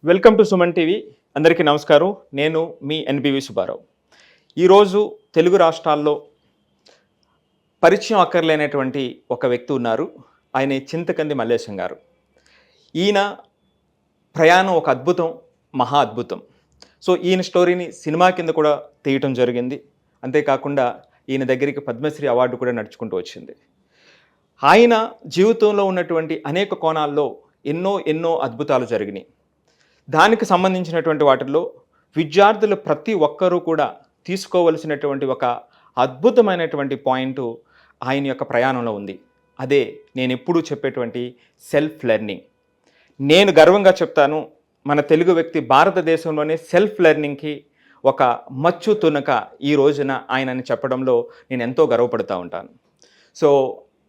Welcome to Suman TV. అందరికీ నమస్కారం. నేను మీ ఎన్బివి సుబ్బారావు. ఈరోజు తెలుగు రాష్ట్రాల్లో పరిచయం అక్కర్లేనటువంటి ఒక వ్యక్తి ఉన్నారు. ఆయన చింతకంది మల్లేశం గారు. ఈయన ప్రయాణం ఒక అద్భుతం, మహా అద్భుతం. సో ఈయన స్టోరీని సినిమా కింద కూడా తీయటం జరిగింది. అంతేకాకుండా ఈయన దగ్గరికి పద్మశ్రీ అవార్డు కూడా నడుచుకుంటూ వచ్చింది. ఆయన జీవితంలో ఉన్నటువంటి అనేక కోణాల్లో ఎన్నో అద్భుతాలు జరిగినాయి. దానికి సంబంధించినటువంటి వాటిల్లో విద్యార్థులు ప్రతి ఒక్కరూ కూడా తీసుకోవలసినటువంటి ఒక అద్భుతమైనటువంటి పాయింట్ ఆయన యొక్క ప్రయాణంలో ఉంది. అదే నేను ఎప్పుడూ చెప్పేటువంటి సెల్ఫ్ లెర్నింగ్. నేను గర్వంగా చెప్తాను, మన తెలుగు వ్యక్తి భారతదేశంలోనే సెల్ఫ్ లెర్నింగ్కి ఒక మచ్చు తునక ఈ రోజున ఆయనని చెప్పడంలో నేను ఎంతో గర్వపడుతూ ఉంటాను. సో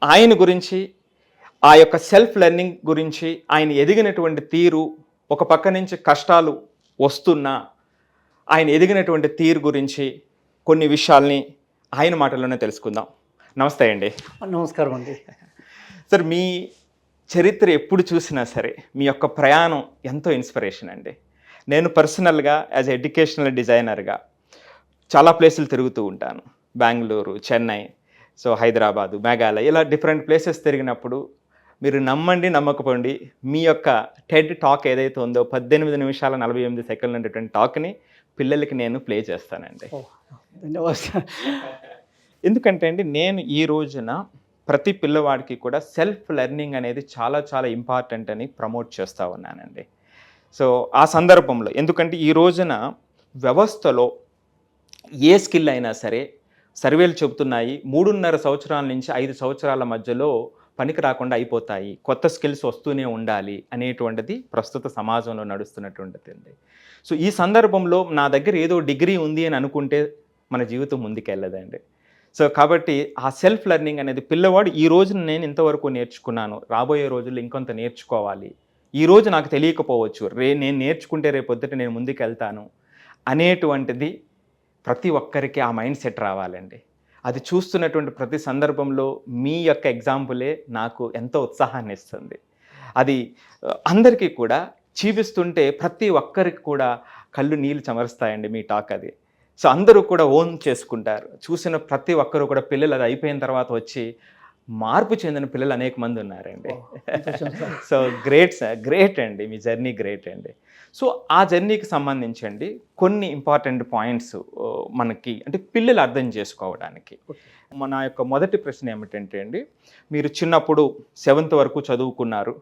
ఆయన గురించి, ఆ యొక్క సెల్ఫ్ లెర్నింగ్ గురించి, ఆయన ఎదిగినటువంటి తీరు, ఒక పక్క నుంచి కష్టాలు వస్తున్నా ఆయన ఎదిగినటువంటి తీరు గురించి కొన్ని విషయాల్ని ఆయన మాటల్లోనే తెలుసుకుందాం. నమస్తే అండి. నమస్కారం అండి. సార్, మీ చరిత్ర ఎప్పుడు చూసినా సరే మీ యొక్క ప్రయాణం ఎంతో ఇన్స్పిరేషన్ అండి. నేను పర్సనల్గా యాజ్ ఎడ్యుకేషనల్ డిజైనర్గా చాలా ప్లేసులు తిరుగుతూ ఉంటాను. బెంగళూరు, చెన్నై, సో హైదరాబాదు, మేఘాలయ, ఇలా డిఫరెంట్ ప్లేసెస్ తిరిగినప్పుడు మీరు నమ్మండి నమ్మకపోండి, మీ యొక్క టెడ్ టాక్ ఏదైతే ఉందో 18 నిమిషాల 48 సెకండ్లు ఉండేటువంటి టాక్ని పిల్లలకి నేను ప్లే చేస్తానండి. ధన్యవాదాలు. ఎందుకంటే అండి, నేను ఈ రోజున ప్రతి పిల్లవాడికి కూడా సెల్ఫ్ లెర్నింగ్ అనేది చాలా ఇంపార్టెంట్ అని ప్రమోట్ చేస్తూ ఉన్నానండి. సో ఆ సందర్భంలో ఎందుకంటే ఈ రోజున వ్యవస్థలో ఏ స్కిల్ అయినా సరే సర్వేలు చెబుతున్నాయి, 3.5 సంవత్సరాల నుంచి 5 సంవత్సరాల మధ్యలో పనికి రాకుండా అయిపోతాయి, కొత్త స్కిల్స్ వస్తూనే ఉండాలి అనేటువంటిది ప్రస్తుత సమాజంలో నడుస్తున్నటువంటిది అండి. సో ఈ సందర్భంలో నా దగ్గర ఏదో డిగ్రీ ఉంది అని అనుకుంటే మన జీవితం ముందుకెళ్ళదండి. సో కాబట్టి ఆ సెల్ఫ్ లెర్నింగ్ అనేది పిల్లవాడు ఈ రోజున నేను ఇంతవరకు నేర్చుకున్నాను, రాబోయే రోజుల్లో ఇంకొంత నేర్చుకోవాలి, ఈ రోజు నాకు తెలియకపోవచ్చు, నేను నేర్చుకుంటే రేపొద్దుట నేను ముందుకు వెళ్తాను అనేటువంటిది ప్రతి ఒక్కరికి ఆ మైండ్ సెట్ రావాలండి. అది చూస్తున్నటువంటి ప్రతి సందర్భంలో మీ యొక్క ఎగ్జాంపులే నాకు ఎంతో ఉత్సాహాన్ని ఇస్తుంది. అది అందరికీ కూడా చూపిస్తుంటే ప్రతి ఒక్కరికి కూడా కళ్ళు నీళ్ళు చెమరుస్తాయండి మీ టాక్ అది. సో అందరూ కూడా ఓన్ చేసుకుంటారు. చూసిన ప్రతి ఒక్కరు కూడా పిల్లలు అది అయిపోయిన తర్వాత వచ్చి మార్పు చెందిన పిల్లలు అనేక మంది ఉన్నారండి. సో గ్రేట్ అండి, మీ జర్నీ గ్రేట్ అండి. సో ఆ జర్నీకి సంబంధించండి కొన్ని ఇంపార్టెంట్ పాయింట్స్ మనకి అంటే పిల్లలు అర్థం చేసుకోవడానికి. నా యొక్క మొదటి ప్రశ్న ఏమిటంటే అండి, మీరు చిన్నప్పుడు 7th వరకు చదువుకున్నారు,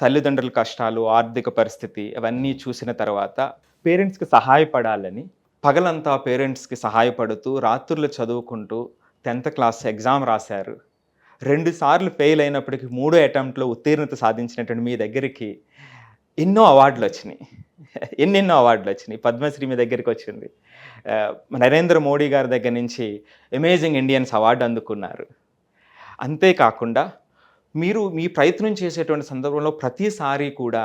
తల్లిదండ్రుల కష్టాలు, ఆర్థిక పరిస్థితి అవన్నీ చూసిన తర్వాత పేరెంట్స్కి సహాయపడాలని పగలంతా పేరెంట్స్కి సహాయపడుతూ రాత్రులు చదువుకుంటూ 10th క్లాస్ ఎగ్జామ్ రాశారు. 2 సార్లు ఫెయిల్ అయినప్పటికీ 3వ అటెంప్ట్లో ఉత్తీర్ణత సాధించినటువంటి మీ దగ్గరికి ఎన్నో అవార్డులు వచ్చినాయి, ఎన్నెన్నో అవార్డులు వచ్చినాయి. పద్మశ్రీ మీ దగ్గరికి వచ్చింది, నరేంద్ర మోడీ గారి దగ్గర నుంచి అమేజింగ్ ఇండియన్స్ అవార్డు అందుకున్నారు. అంతేకాకుండా మీరు మీ ప్రయత్నం చేసేటువంటి సందర్భంలో ప్రతిసారి కూడా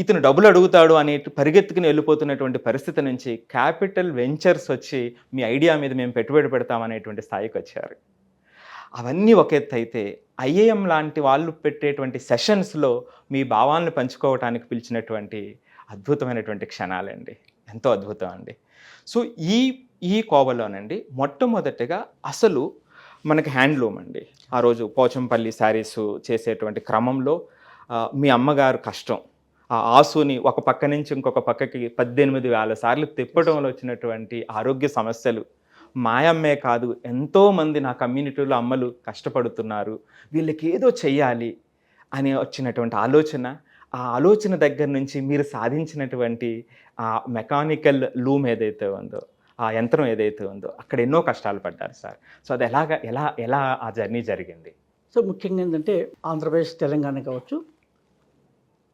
ఇతను డబ్బులు అడుగుతాడు అనే పరిగెత్తుకుని వెళ్ళిపోతున్నటువంటి పరిస్థితి నుంచి క్యాపిటల్ వెంచర్స్ వచ్చి మీ ఐడియా మీద మేము పెట్టుబడి పెడతామనేటువంటి స్థాయికి వచ్చారు. అవన్నీ ఒక ఎత్తు అయితే ఐఏఎం లాంటి వాళ్ళు పెట్టేటువంటి సెషన్స్లో మీ భావాలను పంచుకోవటానికి పిలిచినటువంటి అద్భుతమైనటువంటి క్షణాలండి, ఎంతో అద్భుతం అండి. సో ఈ కోవలోనండి మొట్టమొదటిగా అసలు మనకి హ్యాండ్లూమ్ అండి. ఆ రోజు పోచంపల్లి శారీస్ చేసేటువంటి క్రమంలో మీ అమ్మగారు కష్టం, ఆ ఆసుని ఒక పక్క నుంచి ఇంకొక పక్కకి 18,000 సార్లు తిప్పడంలో వచ్చినటువంటి ఆరోగ్య సమస్యలు, మాయమ్మే కాదు ఎంతోమంది నా కమ్యూనిటీలో అమ్మలు కష్టపడుతున్నారు, వీళ్ళకి ఏదో చెయ్యాలి అని వచ్చినటువంటి ఆలోచన, ఆ ఆలోచన దగ్గర నుంచి మీరు సాధించినటువంటి ఆ మెకానికల్ లూమ్ ఏదైతే ఉందో, ఆ యంత్రం ఏదైతే ఉందో, అక్కడ ఎన్నో కష్టాలు పడ్డారు సార్. సో అది ఎలా ఆ జర్నీ జరిగింది? సో ముఖ్యంగా ఏంటంటే ఆంధ్రప్రదేశ్, తెలంగాణ కావచ్చు,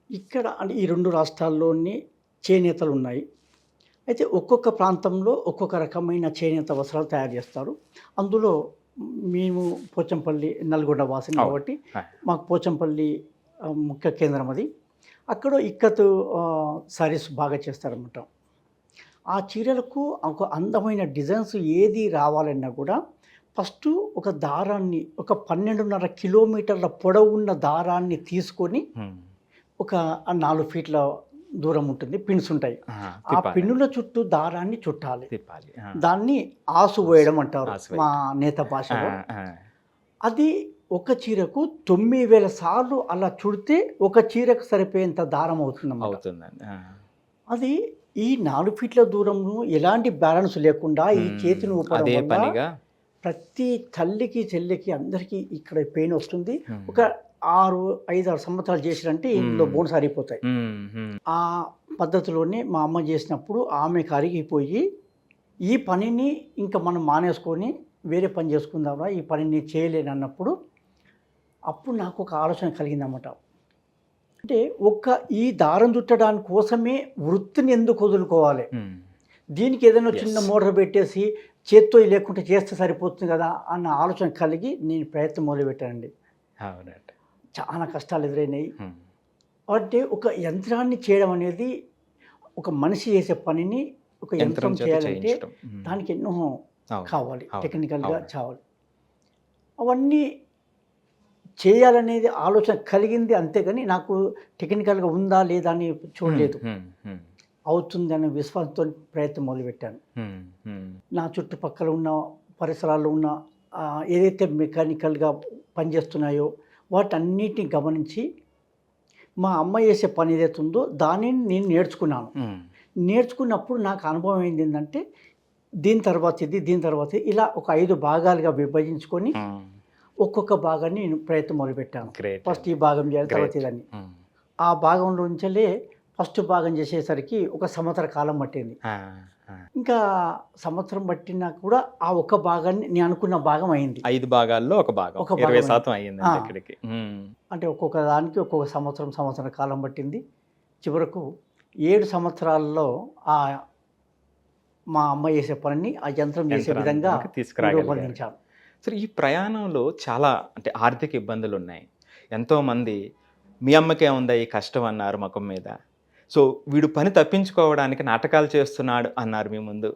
ఇక్కడ అంటే ఈ 2 రాష్ట్రాల్లోని చేనేతలు ఉన్నాయి. అయితే ఒక్కొక్క ప్రాంతంలో ఒక్కొక్క రకమైన చేనేత వస్త్రాలు తయారు చేస్తారు. అందులో మేము పోచంపల్లి నల్గొండ వాసిని కాబట్టి మాకు పోచంపల్లి ముఖ్య కేంద్రం అది. అక్కడ ఇక్కత్ సారీస్ బాగా చేస్తారన్నమాట. ఆ చీరలకు ఒక అందమైన డిజైన్స్ ఏది రావాలన్నా కూడా ఫస్ట్ ఒక దారాన్ని, ఒక 12.5 కిలోమీటర్ల పొడవు ఉన్న దారాన్ని తీసుకొని ఒక 4 ఫీట్ల దూరం ఉంటుంది, పిన్స్ ఉంటాయి. ఆ తిప్పాలి, పిన్నుల చుట్టూ దారాన్ని చుట్టాలి. తిప్పాలి. దాన్ని ఆసు వేయడం అంటారు ఆసు వేయడం. మా నేత భాషలో. ఆ. అది ఒక చీరకు 9,000 సార్లు అలా చుడితే ఒక చీరకు సరిపోయేంత దారం అవుతుందన్నమాట. అవుతుందండి. అది ఈ 4 ఫీట్ల దూరంను ఎలాంటి బ్యాలెన్స్ లేకుండా ఈ చేతిని ఊపడం అదే వల్ల పనిగా ప్రతి తల్లికి చెల్లికి అందరికీ ఇక్కడ పెయిన్ వస్తుంది. ఒక 5-6 సంవత్సరాలు చేసిరంటే ఇందులో బోన్స్ అరిగిపోతాయి. ఆ పద్ధతిలోనే మా అమ్మ చేసినప్పుడు ఆమెకు అరిగిపోయి ఈ పనిని ఇంకా మనం మానేసుకొని వేరే పని చేసుకుందాంరా, ఈ పని నేను చేయలేను అన్నప్పుడు అప్పుడు నాకు ఒక ఆలోచన కలిగిందన్నమాట. అంటే ఈ దారం చుట్టడానికి కోసమే వృత్తిని ఎందుకు వదులుకోవాలి, దీనికి ఏదైనా చిన్న మోటార్ పెట్టేసి చేత్తో లేకుంటే చేస్తే సరిపోతుంది కదా అన్న ఆలోచన కలిగి నేను ప్రయత్నం మొదలుపెట్టానండి. అవునండి. చాలా కష్టాలు ఎదురైనాయి. అంటే ఒక యంత్రాన్ని చేయడం అనేది ఒక మనిషి చేసే పనిని ఒక యంత్రం చేయాలంటే దానికి ఎన్నో కావాలి, టెక్నికల్గా కావాలి. అవన్నీ చేయాలనేది ఆలోచన కలిగింది, అంతేగాని నాకు టెక్నికల్గా ఉందా లేదా అని చూడలేదు. అవుతుంది అనే విశ్వాసంతో ప్రయత్నం మొదలుపెట్టాను. నా చుట్టుపక్కల ఉన్న పరిసరాల్లో ఉన్న ఏదైతే మెకానికల్గా పనిచేస్తున్నాయో వాటన్నిటిని గమనించి మా అమ్మ చేసే పని ఏదైతే ఉందో దానిని నేను నేర్చుకున్నాను. నేర్చుకున్నప్పుడు నాకు అనుభవం ఏంటంటే దీని తర్వాత ఇది, దీని తర్వాత ఇలా ఒక 5 భాగాలుగా విభజించుకొని ఒక్కొక్క భాగాన్ని నేను ప్రయత్నం మొదలుపెట్టాను. ఫస్ట్ ఈ భాగం చేయాలి, తర్వాత ఇదని. ఆ భాగంలో నుంచే ఫస్ట్ భాగం చేసేసరికి ఒక సంవత్సర కాలం పట్టింది. ఇంకా సంవత్సరం పట్టినా కూడా ఆ ఒక్క భాగాన్ని నేను అనుకున్న భాగం అయింది. 5 భాగాల్లో ఒక భాగం 20% అయింది ఇక్కడికి. అంటే ఒక్కొక్క దానికి ఒక్కొక్క సంవత్సరం కాలం పట్టింది. చివరకు 7 సంవత్సరాల్లో మా అమ్మ చేసే పనిని ఆ యంత్రం చేసే విధంగా రూపొందించాను. సరే, ఈ ప్రయాణంలో చాలా అంటే ఆర్థిక ఇబ్బందులు ఉన్నాయి. ఎంతోమంది మీ అమ్మకే ఉందా ఈ కష్టం అన్నారు ముఖం మీద. సో వీడు పని తప్పించుకోవడానికి నాటకాలు చేస్తున్నాడు అన్నారు మీ ముందు.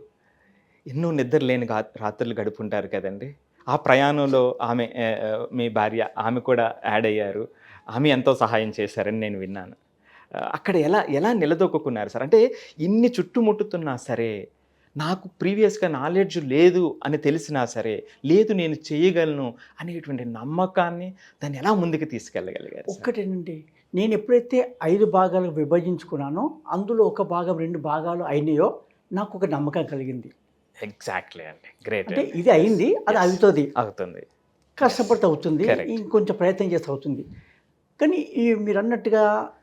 ఎన్నో నిద్ర లేని రాత్రులు గడుపుంటారు కదండి. ఆ ప్రయాణంలో మీ భార్య ఆమె కూడా యాడ్ అయ్యారు. ఆమె ఎంతో సహాయం చేశారని నేను విన్నాను. అక్కడ ఎలా నిలదొక్కున్నారు సార్? అంటే ఇన్ని చుట్టుముట్టుతున్నా సరే, నాకు ప్రీవియస్గా నాలెడ్జ్ లేదు అని తెలిసినా సరే, లేదు నేను చేయగలను అనేటువంటి నమ్మకాన్ని దాన్ని ఎలా ముందుకు తీసుకెళ్ళగలిగారు? ఒక్కటేనండి, నేను ఎప్పుడైతే 5 భాగాలు విభజించుకున్నానో అందులో ఒక భాగం 2 భాగాలు అయినాయో నాకు ఒక నమ్మకం కలిగింది. ఎగ్జాక్ట్లీ అండి, గ్రేట్. అంటే ఇది అయింది, అది అవుతుంది, కష్టపడితే అవుతుంది, ఇంకొంచెం ప్రయత్నం చేస్తే అవుతుంది. కానీ మీరు అన్నట్టుగా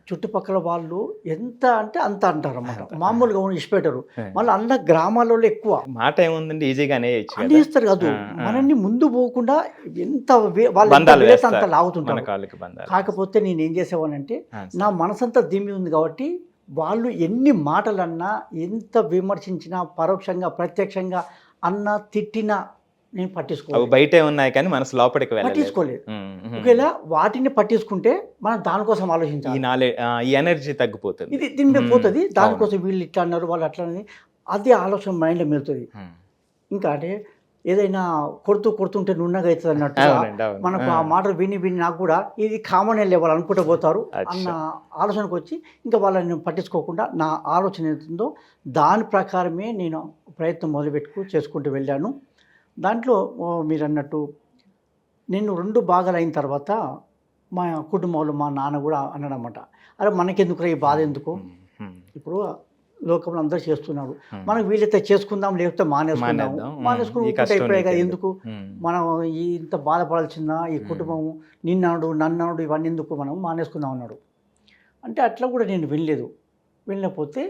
చుట్టుపక్కల వాళ్ళు ఎంత అంటే అంత అంటారు అన్నమాట. మామూలుగా ఇష్టపెట్టరు. మళ్ళీ అన్న గ్రామాలలో ఎక్కువ మాట ఏముందండి, ఈజీగానే ఇస్తారు కాదు, మనల్ని ముందు పోకుండా ఎంత అంత లాగుతుంటారు. కాకపోతే నేను ఏం చేసేవానంటే నా మనసంతా దీని ఉంది కాబట్టి వాళ్ళు ఎన్ని మాటలన్నా, ఎంత విమర్శించినా, పరోక్షంగా ప్రత్యక్షంగా అన్నా తిట్టినా నేను పట్టించుకోలేదు. బయటే ఉన్నాయి కానీ మనసు లోపలికి పట్టించుకోలేదు. ఒకవేళ వాటిని పట్టించుకుంటే మనం దానికోసం ఆలోచించాలి. ఈ ఎనర్జీ తగ్గిపోతుంది, ఇది దీని పోతుంది. దానికోసం వీళ్ళు ఇట్లా అన్నారు, వాళ్ళు అట్లా అనేది అదే ఆలోచన మైండ్లో మెలుతుంది. ఇంకా అంటే ఏదైనా కొడుతుంటే నున్నగా అవుతుంది అన్నట్టు మనకు ఆ మాటలు విని నాకు కూడా ఇది కామన్ వెళ్ళే వాళ్ళు అనుకుంటూ పోతారు అన్న ఆలోచనకు వచ్చి ఇంకా వాళ్ళని పట్టించుకోకుండా నా ఆలోచన ఏతుందో దాని ప్రకారమే నేను ప్రయత్నం చేసుకుంటూ వెళ్ళాను. దాంట్లో మీరు అన్నట్టు నేను 2 భాగాలు అయిన తర్వాత మా కుటుంబంలో మా నాన్న కూడా అన్నాడన్నమాట, అరే మనకెందుకు ఈ బాధ ఎందుకు, ఇప్పుడు లోకంలో అందరూ చేస్తున్నారు, మనకు వీలైతే చేసుకుందాం, లేకపోతే మానేసుకుంటే ఎందుకు మనం ఇంత బాధపడాల్సిందా, ఈ కుటుంబం నన్ను ఇవన్నీ ఎందుకు, మనం మానేసుకుందాం అన్నాడు. అంటే అట్లా కూడా నేను వెళ్ళకపోతే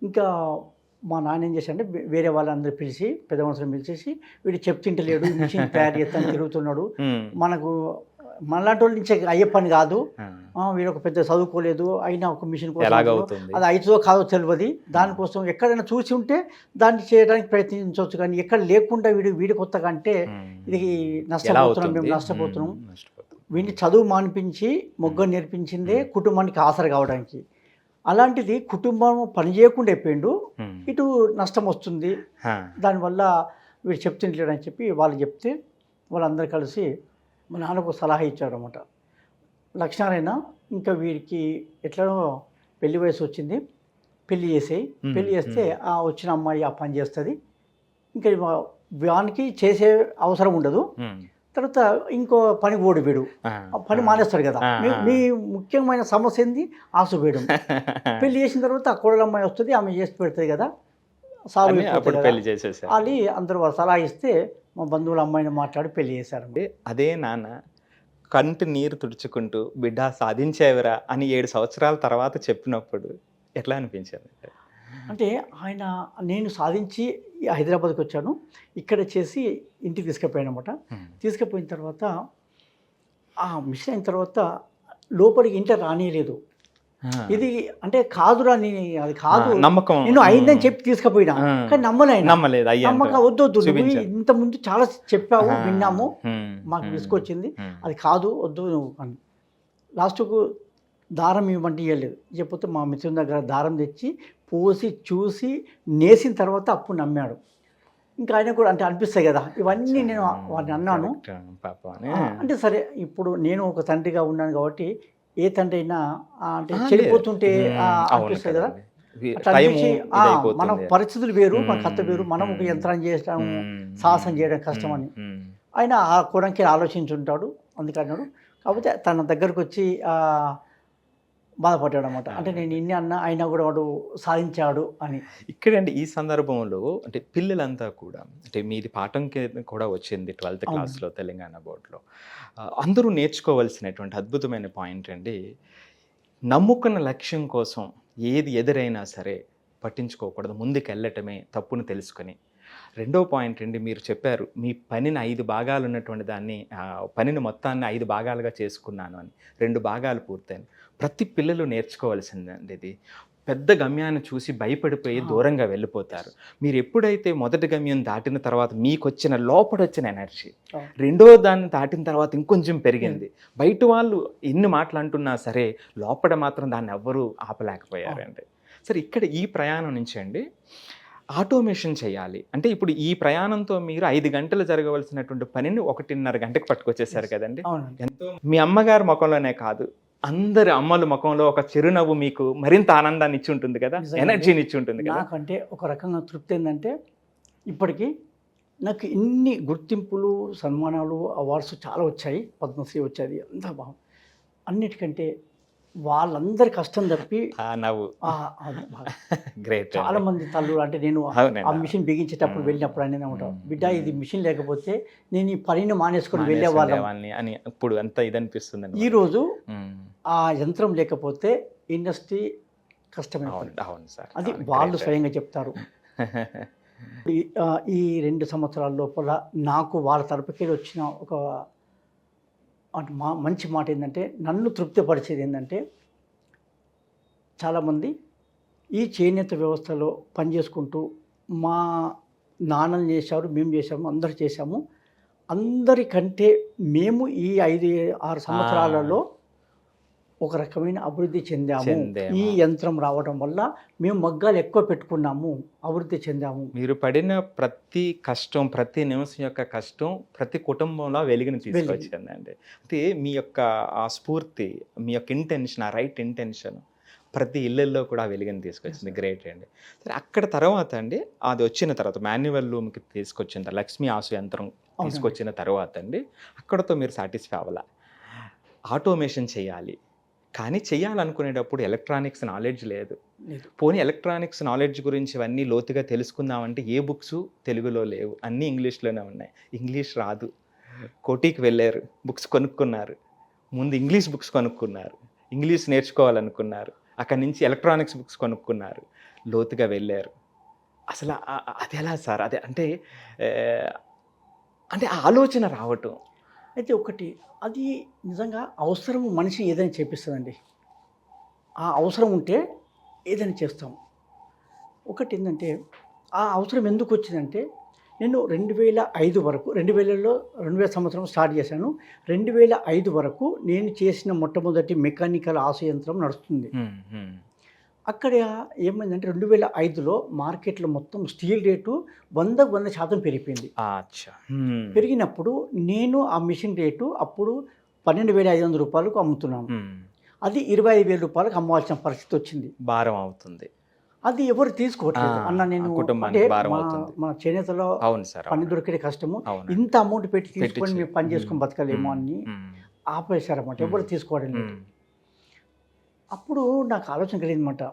ఇంకా మా నాన్న ఏం చేశాడంటే వేరే వాళ్ళందరూ పిలిచి, పెద్ద మనుషులను పిలిచేసి, వీడు చెప్తుంటలేడు, మిషన్ తయారు చేస్తాను తిరుగుతున్నాడు, మనకు మనలాంటి వాళ్ళ నుంచి అయ్యే పని కాదు, వీడు ఒక పెద్ద చదువుకోలేదు, అయినా ఒక మిషన్ కోసం అది అవుతుందో కాదో తెలియదు, దానికోసం ఎక్కడైనా చూసి ఉంటే దాన్ని చేయడానికి ప్రయత్నించవచ్చు, కానీ ఎక్కడ లేకుండా వీడి కొత్తగా అంటే ఇది నష్టపోతున్నాం. వీడిని చదువు మానిపించి మొగ్గ నేర్పించిందే కుటుంబానికి ఆసర కావడానికి. అలాంటిది కుటుంబం పని చేయకుండా అయిపోయిండు, ఇటు నష్టం వస్తుంది, దానివల్ల వీడు చెప్తుంటలేడు అని చెప్పి వాళ్ళు చెప్తే వాళ్ళందరూ కలిసి మా నాన్నకు సలహా ఇచ్చారు అన్నమాట. లక్ష్మీనారాయణ, ఇంకా వీడికి ఎట్లనో పెళ్లి వయసు వచ్చింది, పెళ్లి చేసేయి, పెళ్లి చేస్తే ఆ వచ్చిన అమ్మాయి ఆ పని చేస్తుంది, ఇంకా వానికి చేసే అవసరం ఉండదు. తర్వాత ఇంకో పని పోడు వీడు, పని మానేస్తాడు కదా. మీ ముఖ్యమైన సమస్య ఏంది? ఆసు వేయడం. పెళ్లి చేసిన తర్వాత ఆ కోడల అమ్మాయి వస్తుంది, ఆమె చేసి పెడుతుంది కదా, సాగు అది అందరూ వాళ్ళు సలహా ఇస్తే మా బంధువుల అమ్మాయిని మాట్లాడి పెళ్లి చేశారు. అదే నాన్న కంటి నీరు తుడుచుకుంటూ బిడ్డ సాధించేవరా అని 7 సంవత్సరాల తర్వాత చెప్పినప్పుడు ఎట్లా అనిపించింది? అంటే ఆయన నేను సాధించి హైదరాబాద్కి వచ్చాను, ఇక్కడ చేసి ఇంటికి తీసుకుపోయానమాట. తీసుకుపోయిన తర్వాత ఆ మిషన్ అయిన తర్వాత లోపలికి ఇంట్లో రానియలేదు. ఇది అంటే కాదురా, అది కాదు నమ్మకం, నేను అయిందని చెప్పి తీసుకుపోయినా, కానీ నమ్మలేదు. నమ్మక వద్దు, ఇంత ముందు చాలా చెప్పావు, విన్నాము, మాకు విసుకొచ్చింది, అది కాదు వద్దు నువ్వు అని. లాస్ట్కు దారం ఇవ్వమంటే ఇవ్వలేదు. చెప్పితే మా మిత్రుని దగ్గర దారం తెచ్చి పోసి చూసి నేసిన తర్వాత అప్పుడు నమ్మాడు. ఇంకా ఆయన కూడా అంటే అనిపిస్తాయి కదా ఇవన్నీ. నేను వాడిని అన్నాను, అంటే సరే ఇప్పుడు నేను ఒక తండ్రిగా ఉన్నాను కాబట్టి ఏ తండ్రి అయినా అంటే చెడిపోతుంటే అనిపిస్తుంది కదా. అట్లా అనిపించి మన పరిస్థితులు వేరు, మన కథ వేరు, మనం ఒక యంత్రాన్ని చేయడం, సాహసం చేయడం కష్టం అని ఆయన ఆ కోణంకి ఆలోచించుంటాడు, అందుకన్నాడు. కాకపోతే తన దగ్గరకు వచ్చి బాధపడ్డాడు అనమాట. అంటే నేను ఇన్ని అన్నా అయినా కూడా వాడు సాధించాడు అని. ఇక్కడండి ఈ సందర్భంలో అంటే పిల్లలంతా కూడా అంటే మీది పాఠంకి కూడా వచ్చింది 12th క్లాస్లో తెలంగాణ బోర్డులో, అందరూ నేర్చుకోవాల్సినటువంటి అద్భుతమైన పాయింట్ అండి, నమ్ముకున్న లక్ష్యం కోసం ఏది ఎదురైనా సరే పట్టించుకోకూడదు, ముందుకు వెళ్ళటమే, తప్పును తెలుసుకొని. రెండో పాయింట్ అండి, మీరు చెప్పారు మీ పనిని 5 భాగాలు ఉన్నటువంటి దాన్ని పనిని మొత్తాన్ని 5 భాగాలుగా చేసుకున్నాను అని. 2 భాగాలు పూర్తయింది. ప్రతి పిల్లలు నేర్చుకోవాల్సిందండి ఇది. పెద్ద గమ్యాన్ని చూసి భయపడిపోయి దూరంగా వెళ్ళిపోతారు. మీరు ఎప్పుడైతే మొదటి గమ్యం దాటిన తర్వాత మీకు వచ్చిన లోపడొచ్చిన ఎనర్జీ రెండో దాన్ని దాటిన తర్వాత ఇంకొంచెం పెరిగింది. బయట వాళ్ళు ఎన్ని మాటలు అంటున్నా సరే లోపల మాత్రం దాన్ని ఎవ్వరూ ఆపలేకపోయారండి. సరే, ఇక్కడ ఈ ప్రయాణం నుంచి అండి ఆటోమేషన్ చేయాలి అంటే ఇప్పుడు ఈ ప్రయాణంతో మీరు 5 గంటలు జరగవలసినటువంటి పనిని 1.5 గంటకు పట్టుకొచ్చేసారు కదండి. ఎంతో మీ అమ్మగారి ముఖంలోనే కాదు, అందరి అమ్మల ముఖంలో ఒక చిరునవ్వు మీకు మరింత ఆనందాన్ని ఇచ్చి ఉంటుంది కదా, ఎనర్జీని ఇచ్చి ఉంటుంది కదా. నాకంటే ఒక రకంగా తృప్తి ఏంటంటే ఇప్పటికీ నాకు ఇన్ని గుర్తింపులు, సన్మానాలు, అవార్డ్స్ చాలా వచ్చాయి, పద్మశ్రీ వచ్చేది, అంతా బాగా. అన్నిటికంటే వాళ్ళందరి కష్టం తప్పి గ్రేట్. చాలా మంది తల్లు అంటే నేను ఆ మిషన్ బిగించేటప్పుడు వెళ్ళినప్పుడు అనేది ఉంటాను, బిడ్డ ఇది మిషన్ లేకపోతే నేను ఈ పనిని మానేసుకొని వెళ్ళేవాళ్ళని అని. ఇప్పుడు అంతా ఇది అనిపిస్తుంది. ఈరోజు ఆ యంత్రం లేకపోతే ఇండస్ట్రీ కష్టమే. అవును సార్, అది వాళ్ళు స్వయంగా చెప్తారు. ఈ 2 సంవత్సరాల లోపల నాకు వాళ్ళ తరపుకి వచ్చిన ఒక అంటే మంచి మాట ఏంటంటే, నన్ను తృప్తిపరిచేది ఏంటంటే, చాలామంది ఈ చేనేత వ్యవస్థలో పనిచేసుకుంటూ మా నాన్నలు చేశారు, మేము చేసాము, అందరు చేశాము, అందరికంటే మేము ఈ 5-6 సంవత్సరాలలో ఒక రకమైన అభివృద్ధి చెందాము. ఈ యంత్రం రావడం వల్ల మేము మగ్గాలు ఎక్కువ పెట్టుకున్నాము, అభివృద్ధి చెందాము. మీరు పడిన ప్రతి కష్టం, ప్రతి నిమిషం యొక్క కష్టం ప్రతి కుటుంబంలో వెలుగుని తీసుకొచ్చిందండి. అంటే మీ యొక్క ఆ స్ఫూర్తి, మీ యొక్క ఇంటెన్షన్, ఆ రైట్ ఇంటెన్షన్ ప్రతి ఇళ్ళల్లో కూడా వెలుగుని తీసుకొచ్చింది. గ్రేట్ అండి. సరే, అక్కడ తర్వాత అండి అది వచ్చిన తర్వాత మాన్యువల్ లూమ్కి తీసుకొచ్చిన తర్వాత, లక్ష్మీ ఆసు యంత్రం తీసుకొచ్చిన తర్వాత అండి అక్కడతో మీరు సాటిస్ఫై అవ్వాల, ఆటోమేషన్ చేయాలి. కానీ చేయాలనుకునేటప్పుడు ఎలక్ట్రానిక్స్ నాలెడ్జ్ లేదు. పోనీ ఎలక్ట్రానిక్స్ నాలెడ్జ్ గురించి ఇవన్నీ లోతుగా తెలుసుకుందామంటే ఏ బుక్స్ తెలుగులో లేవు, అన్నీ ఇంగ్లీష్లోనే ఉన్నాయి. ఇంగ్లీష్ రాదు, కోటికి వెళ్ళారు, బుక్స్ కొనుక్కున్నారు, ముందు ఇంగ్లీష్ బుక్స్ కొనుక్కున్నారు, ఇంగ్లీష్ నేర్చుకోవాలనుకున్నారు, అక్కడి నుంచి ఎలక్ట్రానిక్స్ బుక్స్ కొనుక్కున్నారు, లోతుగా వెళ్ళారు. అసలు అది ఎలా సార్? అదే అంటే అంటే ఆలోచన రావటం అయితే ఒకటి, అది నిజంగా అవసరం మనిషి ఏదైనా చేపిస్తుందండి. ఆ అవసరం ఉంటే ఏదైనా చేస్తాం. ఒకటి ఏంటంటే ఆ అవసరం ఎందుకు వచ్చిందంటే, నేను 2005 వరకు 2000 సంవత్సరం స్టార్ట్ చేశాను. 2005 వరకు నేను చేసిన మొట్టమొదటి మెకానికల్ ఆసు యంత్రం నడుస్తుంది. అక్కడ ఏమైందంటే 2005లో మార్కెట్లో మొత్తం స్టీల్ రేటు 100% పెరిగిపోయింది. పెరిగినప్పుడు నేను ఆ మిషన్ రేటు అప్పుడు 12,500 రూపాయలకు అమ్ముతున్నాను. అది 25,000 రూపాయలకు అమ్మవలసిన పరిస్థితి వచ్చింది. భారం అవుతుంది. అది ఎవరు తీసుకోవట్లేదు. అన్న నేను కుటుంబానికి అంటే భారం అవుతుంది. మన చేనేతలో అవును సార్. పని దొరికే కష్టము, అవును. ఇంత అమౌంట్ పెట్టి తీసుకొని మేము పని చేసుకొని బతకలేము అని ఆపేశారన్నమాట. ఎవరు తీసుకోవడం లేదు. అప్పుడు నాకు ఆలోచన కలిగిందన్నమాట,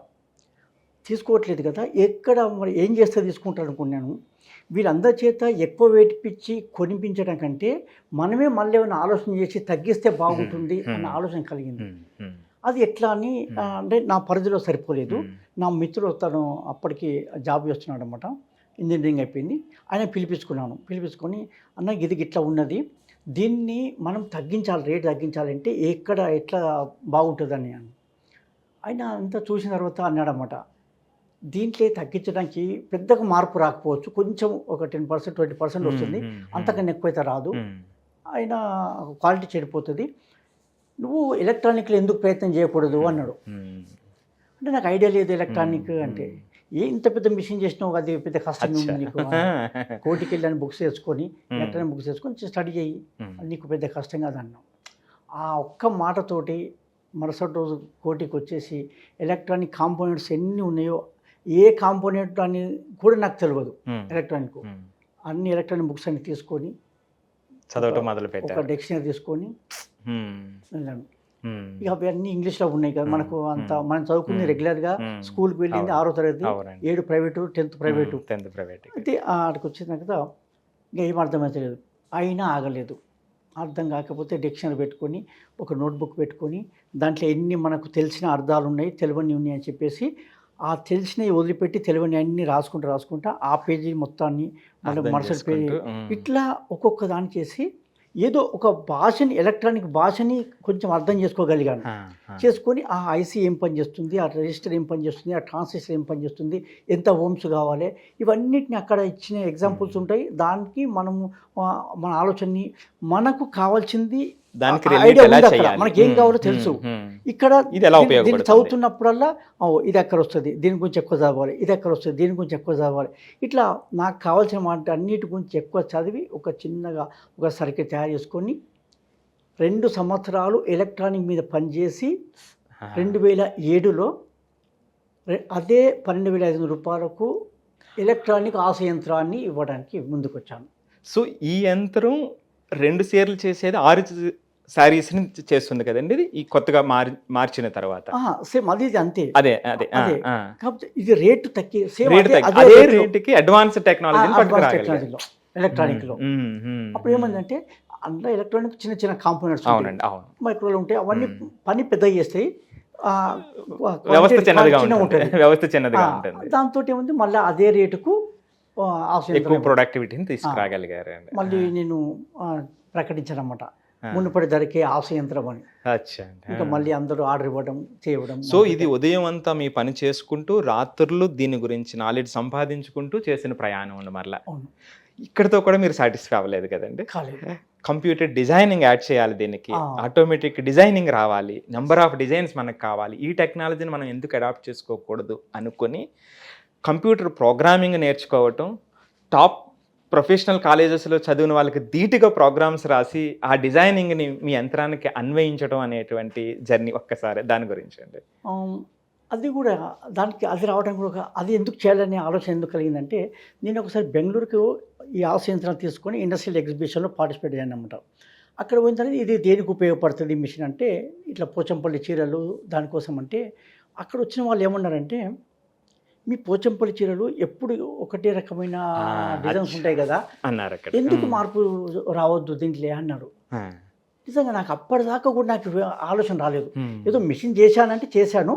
తీసుకోవట్లేదు కదా, ఎక్కడ మరి ఏం చేస్తే తీసుకుంటారు అనుకున్నాను. వీళ్ళందరి చేత ఎక్కువ వేటిపించి కొనిపించడం కంటే మనమే మళ్ళీ ఏమైనా ఆలోచన చేసి తగ్గిస్తే బాగుంటుంది అన్న ఆలోచన కలిగింది. అది ఎట్లా అని అంటే నా పరిధిలో సరిపోలేదు. నా మిత్రుడు తను అప్పటికి జాబ్ చేస్తున్నాడు అనమాట, ఇంజనీరింగ్ అయిపోయింది. ఆయన పిలిపించుకొని అన్న ఇది ఇట్లా ఉన్నది, దీన్ని మనం తగ్గించాలి, రేట్ తగ్గించాలంటే ఎట్లా బాగుంటుందని అని. ఆయన అంతా చూసిన తర్వాత అన్నాడన్నమాట, దీంట్లో తగ్గించడానికి పెద్దగా మార్పు రాకపోవచ్చు, కొంచెం ఒక 10% 20% వస్తుంది, అంతకన్నా ఎక్కువైతే రాదు, అయినా క్వాలిటీ చెడిపోతుంది, నువ్వు ఎలక్ట్రానిక్లో ఎందుకు ప్రయత్నం చేయకూడదు అన్నాడు. అంటే నాకు ఐడియా లేదు ఎలక్ట్రానిక్ అంటే, ఇంత పెద్ద మిషన్ చేసినావు, అది పెద్ద కష్టం ఉంది నీకు, కోటికి వెళ్ళని బుక్స్ వేసుకొని ఎలక్ట్రానిక్ బుక్స్ వేసుకొని స్టడీ చేయి, నీకు పెద్ద కష్టం కాదు అన్నాం. ఆ ఒక్క మాటతోటి మరుసటి రోజు కోటికి వచ్చేసి ఎలక్ట్రానిక్ కాంపోనెంట్స్ ఎన్ని ఉన్నాయో, ఏ కాంపోనెంట్ అని కూడా నాకు తెలియదు, ఎలక్ట్రానిక్ అన్ని ఎలక్ట్రానిక్ బుక్స్ అన్ని తీసుకొని చదవటం మొదలుపెట్టాను. ఒక డిక్షనరీ తీసుకొని వెళ్ళాను. ఇక అవన్నీ ఇంగ్లీష్లో ఉన్నాయి కదా, మనకు అంత మనం చదువుకుంది రెగ్యులర్గా స్కూల్కి వెళ్ళింది 6వ తరగతి, 7 ప్రైవేటు 10th ప్రైవేటు. అయితే అక్కడికి వచ్చిన కదా ఇంకా ఏం అర్థమవుతలేదు, అయినా ఆగలేదు. అర్థం కాకపోతే డిక్షనరీ పెట్టుకొని ఒక నోట్బుక్ పెట్టుకొని దాంట్లో ఎన్ని మనకు తెలిసిన అర్థాలు ఉన్నాయి, తెలివని ఉన్నాయి అని చెప్పేసి ఆ తెలిసినవి వదిలిపెట్టి తెలివని అన్నీ రాసుకుంటా ఆ పేజీ మొత్తాన్ని మళ్ళీ మరుసటి పేజీ ఇట్లా ఒక్కొక్క దాన్ని చేసి ఏదో ఒక భాషని, ఎలక్ట్రానిక్ భాషని కొంచెం అర్థం చేసుకోగలిగాను. చేసుకొని ఆ ఐసీ ఏం పని చేస్తుంది, ఆ రిజిస్టర్ ఏం పని చేస్తుంది, ఆ ట్రాన్సిస్టర్ ఏం పని చేస్తుంది, ఎంత ఓమ్స్ కావాలి, ఇవన్నిటిని అక్కడ ఇచ్చిన ఎగ్జాంపుల్స్ ఉంటాయి. దానికి మనము మన ఆలోచనని మనకు కావాల్సింది ఐడియా ఉంది, అక్కడ మనకి ఏం కావాలో తెలుసు. ఇక్కడ దీన్ని చదువుతున్నప్పుడల్లా ఇది ఎక్కడ వస్తుంది, దీని గురించి ఎక్కువ చదవాలి, ఇది ఎక్కడ వస్తుంది, దీని గురించి ఎక్కువ చదవాలి, ఇట్లా నాకు కావాల్సిన మాట అన్నిటి గురించి ఎక్కువ చదివి ఒక చిన్నగా ఒక సర్క్యూట్ తయారు చేసుకొని 2 సంవత్సరాలు ఎలక్ట్రానిక్ మీద పనిచేసి 2007లో అదే 12,500 రూపాయలకు ఎలక్ట్రానిక్ ఆశ యంత్రాన్ని ఇవ్వడానికి ముందుకు వచ్చాను. సో ఈ యంత్రం 2 షేర్లు చేసేది 6 శారీస్ని చేస్తుంది కదండి, ఇది ఈ కొత్తగా మార్చిన తర్వాత సేమ్ అది అంతే. అదే కాకపోతే ఇది రేటు తగ్గి అదే రేటుకి అడ్వాన్స్ టెక్నాలజీలో ఎలక్ట్రానిక్లో. అప్పుడు ఏమైందంటే అందులో ఎలక్ట్రానిక్ చిన్న చిన్న కాంపోనెంట్స్ మైక్రోలో ఉంటాయి, అవన్నీ పని పెద్దగా చేస్తాయి, వ్యవస్థ చిన్నదిగా ఉంటుంది. దాంతో ఏముంది మళ్ళీ అదే రేటుకు ఎక్కువ ప్రొడక్టివిటీని తీసుకురాగలిగారు. మళ్ళీ నేను ప్రకటించాను అన్నమాట, మునుపటి ధరకే ఆశ యంత్రం అని. ఇంకా మళ్ళీ అందరూ ఆర్డర్ ఇవ్వడం చేయడం. సో ఇది ఉదయం అంతా మీ పని చేసుకుంటూ రాత్రులు దీని గురించి నాలెడ్జ్ సంపాదించుకుంటూ చేసిన ప్రయాణం అండి. మరలా ఇక్కడతో కూడా మీరు సాటిస్ఫై అవ్వలేదు కదండి, కంప్యూటర్ డిజైనింగ్ యాడ్ చేయాలి, దీనికి ఆటోమేటిక్ డిజైనింగ్ రావాలి, నెంబర్ ఆఫ్ డిజైన్స్ మనకు కావాలి, ఈ టెక్నాలజీని మనం ఎందుకు అడాప్ట్ చేసుకోకూడదు అనుకొని కంప్యూటర్ ప్రోగ్రామింగ్ నేర్చుకోవటం, టాప్ ప్రొఫెషనల్ కాలేజెస్లో చదివిన వాళ్ళకి ధీటుగా ప్రోగ్రామ్స్ రాసి ఆ డిజైనింగ్ని మీ యంత్రానికి అన్వయించడం అనేటువంటి జర్నీ ఒక్కసారి దాని గురించి అండి. అది కూడా దానికి అది రావడానికి కూడా అది ఎందుకు చేయాలనే ఆలోచన ఎందుకు కలిగిందంటే, నేను ఒకసారి బెంగళూరుకు ఈ ఆశ యంత్రాలు తీసుకొని ఇండస్ట్రియల్ ఎగ్జిబిషన్లో పార్టిసిపేట్ అయ్యాను అనమాట. అక్కడ పోయిన తర్వాత ఇది దేనికి ఉపయోగపడుతుంది ఈ మిషన్ అంటే, ఇట్లా పోచంపల్లి చీరలు దానికోసం అంటే, అక్కడ వచ్చిన వాళ్ళు ఏమన్నారంటే, మీ పోచంపల్లి చీరలు ఎప్పుడు ఒకటే రకమైన డిజైన్స్ ఉంటాయి కదా అన్నారు, ఎందుకు మార్పు రావద్దు దీంట్లో అన్నారు. నిజంగా నాకు అప్పటిదాకా కూడా నాకు ఆలోచన రాలేదు. ఏదో మిషన్ చేశానంటే చేశాను,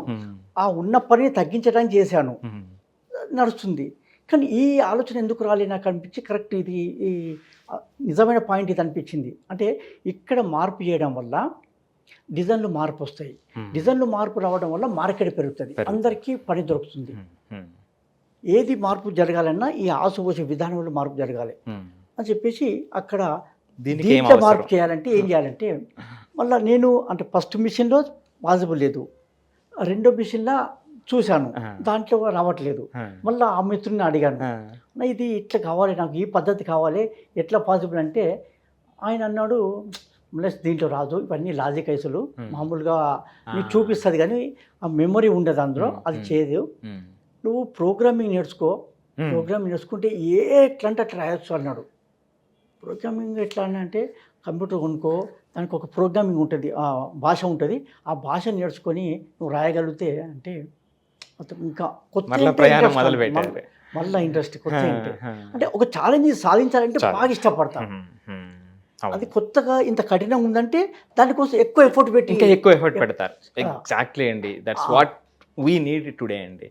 ఆ ఉన్న పనిని తగ్గించడానికి చేశాను, నడుస్తుంది. కానీ ఈ ఆలోచన ఎందుకు రాలేదు నాకు అనిపించి, కరెక్ట్ ఇది ఈ నిజమైన పాయింట్ ఇది అనిపించింది. అంటే ఇక్కడ మార్పు చేయడం వల్ల డిజైన్లు మార్పు వస్తాయి, డిజైన్లు మార్పు రావడం వల్ల మార్కెట్ పెరుగుతుంది, అందరికీ పని దొరుకుతుంది. ఏది మార్పు జరగాలన్నా ఈ ఆశపోసే విధానంలో మార్పు జరగాలి అని చెప్పేసి అక్కడ దీంట్లో మార్పు చేయాలంటే ఏం చేయాలంటే, మళ్ళీ నేను అంటే ఫస్ట్ మిషన్లో పాసిబుల్ లేదు, రెండో మిషన్లో చూశాను దాంట్లో రావట్లేదు, మళ్ళీ ఆ మిత్రుని అడిగాను, ఇది ఇట్లా కావాలి, నాకు ఈ పద్ధతి కావాలి, ఎట్లా పాసిబుల్ అంటే ఆయన అన్నాడు, ప్లస్ దీంట్లో రాదు, ఇవన్నీ లాజిక్ ఐసులు మామూలుగా నీకు చూపిస్తుంది కానీ ఆ మెమరీ ఉండదు అందులో, అది చేయదు. నువ్వు ప్రోగ్రామింగ్ నేర్చుకో, ప్రోగ్రామింగ్ నేర్చుకుంటే ఎట్లా అంటే అట్లా రాయొచ్చు అన్నాడు. ప్రోగ్రామింగ్ ఎట్లా అంటే కంప్యూటర్ కొనుక్కో, దానికి ఒక ప్రోగ్రామింగ్ ఉంటుంది, ఆ భాష ఉంటుంది, ఆ భాష నేర్చుకొని నువ్వు రాయగలిగితే అంటే ఇంకా కొత్త ప్రయాణం మొదలు పెట్టారు. మళ్ళీ ఇంట్రెస్ట్ కొత్త అంటే ఒక ఛాలెంజ్ సాధించాలంటే బాగా ఇష్టపడతాను. అది కొత్తగా ఇంత కఠినంగా ఉందంటే దానికోసం ఎక్కువ ఎఫర్ట్ పెట్టి ఇంకా ఎక్కువ ఎఫర్ట్ పెడతారు. ఎగ్జాక్ట్లీ అండి, that's what we need today అండి.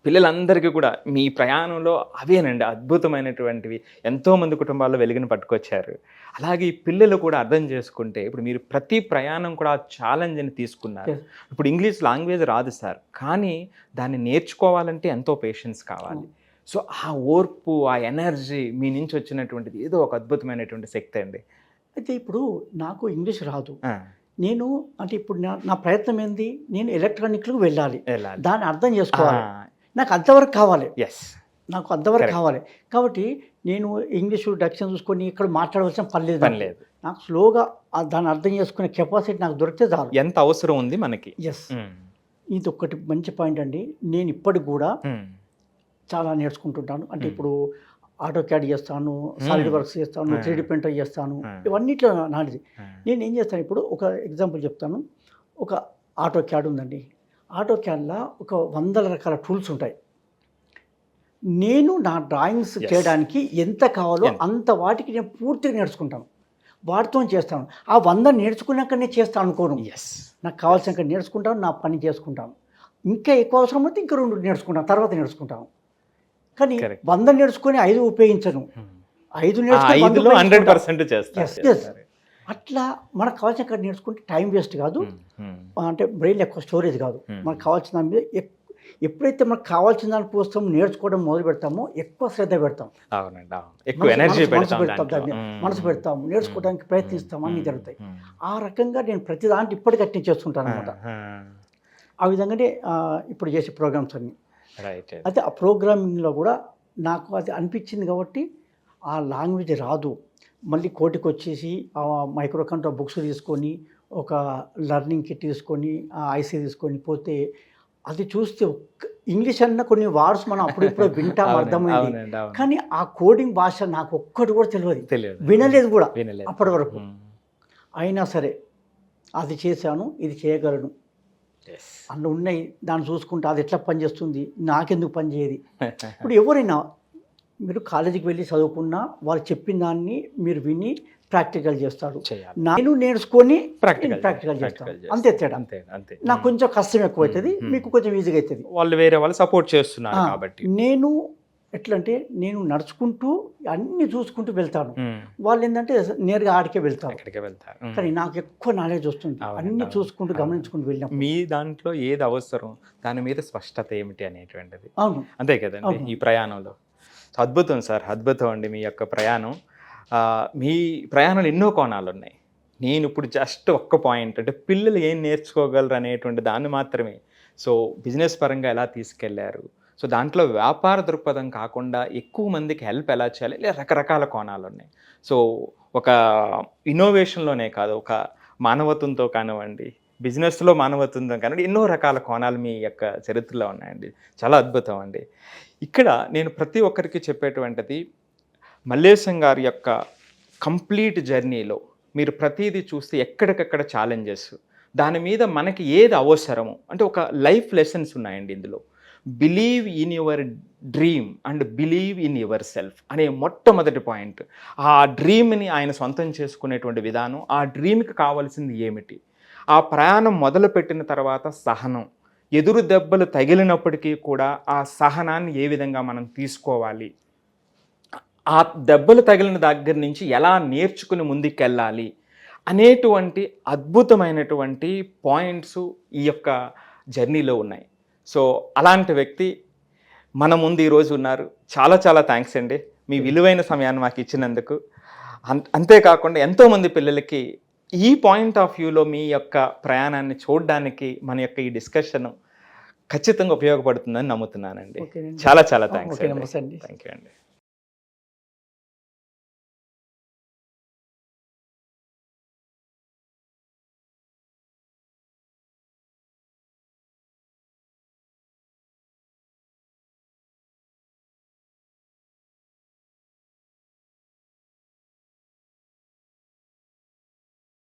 పిల్లలందరికీ కూడా మీ ప్రయాణంలో అవేనండి అద్భుతమైనటువంటివి, ఎంతోమంది కుటుంబాల్లో వెలుగుని పట్టుకొచ్చారు. అలాగే ఈ పిల్లలు కూడా అర్థం చేసుకుంటే, ఇప్పుడు మీరు ప్రతి ప్రయాణం కూడా ఛాలెంజ్ని తీసుకున్నారు. ఇప్పుడు ఇంగ్లీష్ లాంగ్వేజ్ రాదు సార్, కానీ దాన్ని నేర్చుకోవాలంటే ఎంతో పేషెన్స్ కావాలి. సో ఆ ఓర్పు, ఆ ఎనర్జీ మీ నుంచి వచ్చినటువంటిది ఏదో ఒక అద్భుతమైనటువంటి శక్తి అండి. అయితే ఇప్పుడు నాకు ఇంగ్లీష్ రాదు, నేను అంటే ఇప్పుడు నా ప్రయత్నం ఏంది, నేను ఎలక్ట్రానిక్లకు వెళ్ళాలి, దాన్ని అర్థం చేసుకోవాలి, నాకు అంతవరకు కావాలి, నాకు అంతవరకు కావాలి. కాబట్టి నేను ఇంగ్లీషు డక్షన్ చూసుకొని ఇక్కడ మాట్లాడవలసిన పని లేదు. నాకు స్లోగా దాన్ని అర్థం చేసుకునే కెపాసిటీ నాకు దొరికితే చాలు. ఎంత అవసరం ఉంది మనకి. ఇది ఒకటి మంచి పాయింట్ అండి. నేను ఇప్పటికి కూడా చాలా నేర్చుకుంటుంటాను. అంటే ఇప్పుడు ఆటో క్యాడ్ చేస్తాను, సాలిడ్ వర్క్స్ చేస్తాను, 3D ప్రింటర్ చేస్తాను, ఇవన్నిట్లో నాది. నేను ఏం చేస్తాను, ఇప్పుడు ఒక ఎగ్జాంపుల్ చెప్తాను. ఒక ఆటో క్యాడ్ ఉందండి, ఆటో క్యాడ్లో ఒక 100 రకాల టూల్స్ ఉంటాయి. నేను నా డ్రాయింగ్స్ చేయడానికి ఎంత కావాలో అంత వాటికి నేను పూర్తిగా నేర్చుకుంటాను, వాటితో చేస్తాను. ఆ 100 నేర్చుకున్నాక నేను చేస్తాను అనుకోను, నాకు కావాల్సినాక నేర్చుకుంటాను, నా పని చేసుకుంటాను. ఇంకా ఎక్కువ అవసరం అయితే ఇంకా 2 నేర్చుకుంటాను, తర్వాత నేర్చుకుంటాను. కానీ 100 నేర్చుకొని 5 ఉపయోగించను, 5 నేర్చుకుని 100% చేస్తాను. అట్లా మనకు కావాల్సిన కాడ నేర్చుకుంటే టైం వేస్ట్ కాదు, అంటే బ్రెయిన్ ఎక్కువ స్టోరేజ్ కాదు. మనకు కావాల్సిన దాని మీద ఎప్పుడైతే మనకు కావాల్సిన దాని కోసం నేర్చుకోవడం మొదలు పెడతామో ఎక్కువ శ్రద్ధ పెడతాం, మనసు పెడతాము, నేర్చుకోవడానికి ప్రయత్నిస్తాం, అన్నీ జరుగుతాయి. ఆ రకంగా నేను ప్రతి దాంట్లో ఇప్పటికీ అట్నే చేస్తుంటాను అనమాట. ఆ విధంగానే ఇప్పుడు చేసే ప్రోగ్రామ్స్ అన్నీ. అయితే ఆ ప్రోగ్రామింగ్లో కూడా నాకు అది అనిపించింది కాబట్టి ఆ లాంగ్వేజ్ రాదు, మళ్ళీ కోటికి వచ్చేసి ఆ మైక్రో కంట్రోల్ బుక్స్ తీసుకొని ఒక లర్నింగ్ కిట్ తీసుకొని ఐసీ తీసుకొని పోతే అది చూస్తే ఇంగ్లీష్ అన్న కొన్ని వర్డ్స్ మనం అప్పుడిప్పుడు వింటాం, అర్థమైంది. కానీ ఆ కోడింగ్ భాష నాకు ఒక్కటి కూడా తెలియదు, వినలేదు కూడా అప్పటి వరకు. అయినా సరే అది చేశాను, ఇది చేయగలను, అందులో ఉన్నాయి, దాన్ని చూసుకుంటే అది ఎట్లా పనిచేస్తుంది, నాకెందుకు పనిచేయదు. ఇప్పుడు ఎవరైనా మీరు కాలేజీకి వెళ్ళి చదువుకున్నా వాళ్ళు చెప్పిన దాన్ని మీరు విని ప్రాక్టికల్ చేస్తాడు, నేను నేర్చుకొని ప్రాక్టికల్ చేస్తాను, అంతే తేడా. నాకు కొంచెం కష్టం ఎక్కువ అవుతుంది, మీకు కొంచెం ఈజీగా అవుతుంది. వాళ్ళు వేరే వాళ్ళు సపోర్ట్ చేస్తున్నారు కాబట్టి. నేను ఎట్లంటే నేను నడుచుకుంటూ అన్ని చూసుకుంటూ వెళ్తాను, వాళ్ళు ఏంటంటే నేరుగా ఆడికే వెళ్తారు. కానీ నాకు ఎక్కువ నాలెడ్జ్ వస్తుంది అన్ని చూసుకుంటూ గమనించుకుంటూ వెళ్ళిన. మీ దాంట్లో ఏది అవసరం, దాని మీద స్పష్టత ఏమిటి అనేటువంటిది. అవును, అంతే కదండి ఈ ప్రయాణంలో. అద్భుతం సార్, అద్భుతం అండి మీ యొక్క ప్రయాణం. మీ ప్రయాణంలో ఎన్నో కోణాలు ఉన్నాయి. నేను ఇప్పుడు జస్ట్ ఒక్క పాయింట్, అంటే పిల్లలు ఏం నేర్చుకోగలరు అనేటువంటి దాన్ని మాత్రమే. సో బిజినెస్ పరంగా ఎలా తీసుకెళ్లారు, సో దాంట్లో వ్యాపార దృక్పథం కాకుండా ఎక్కువ మందికి హెల్ప్ ఎలా చేయాలి, ఇలా రకరకాల కోణాలు ఉన్నాయి. సో ఒక ఇన్నోవేషన్లోనే కాదు, ఒక మానవత్వంతో కానివ్వండి, బిజినెస్లో మానవత్వంతో కానివ్వండి, ఎన్నో రకాల కోణాలు మీ యొక్క చరిత్రలో ఉన్నాయండి. చాలా అద్భుతం అండి. ఇక్కడ నేను ప్రతి ఒక్కరికి చెప్పేటువంటిది, మల్లేశం గారి యొక్క కంప్లీట్ జర్నీలో మీరు ప్రతిదీ చూస్తే ఎక్కడికక్కడ ఛాలెంజెస్, దాని మీద మనకి ఏది అవసరమో, అంటే ఒక లైఫ్ లెసన్స్ ఉన్నాయండి ఇందులో. Believe in your dream and believe in your self అనే మొట్టమొదటి పాయింట్. ఆ డ్రీమ్ని ఆయన సొంతం చేసుకునేటువంటి విధానం, ఆ డ్రీమ్కి కావాల్సింది ఏమిటి, ఆ ప్రయాణం మొదలుపెట్టిన తర్వాత సహనం, ఎదురు దెబ్బలు తగిలినప్పటికీ కూడా ఆ సహనాన్ని ఏ విధంగా మనం తీసుకోవాలి, ఆ దెబ్బలు తగిలిన దగ్గర నుంచి ఎలా నేర్చుకుని ముందుకెళ్ళాలి అనేటువంటి అద్భుతమైనటువంటి పాయింట్స్ ఈ యొక్క జర్నీలో ఉన్నాయి. సో అలాంటి వ్యక్తి మన ముందు ఈరోజు ఉన్నారు. చాలా చాలా థ్యాంక్స్ అండి మీ విలువైన సమయాన్ని మాకు ఇచ్చినందుకు. అంతేకాకుండా ఎంతోమంది పిల్లలకి ఈ పాయింట్ ఆఫ్ వ్యూలో మీ యొక్క ప్రయాణాన్ని చూడడానికి మన యొక్క ఈ డిస్కషన్ ఖచ్చితంగా ఉపయోగపడుతుందని నమ్ముతున్నానండి. చాలా చాలా థ్యాంక్స్ అండి. థ్యాంక్ యూ అండి.